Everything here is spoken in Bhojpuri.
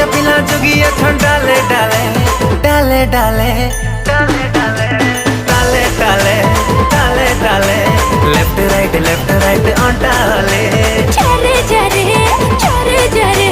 क्या पिला जोगिया छन डाले डाले डाले डाले डाले डाले डाले डाले डाले लेफ्ट राइट ऑन डाले चरे जरे चरे जरे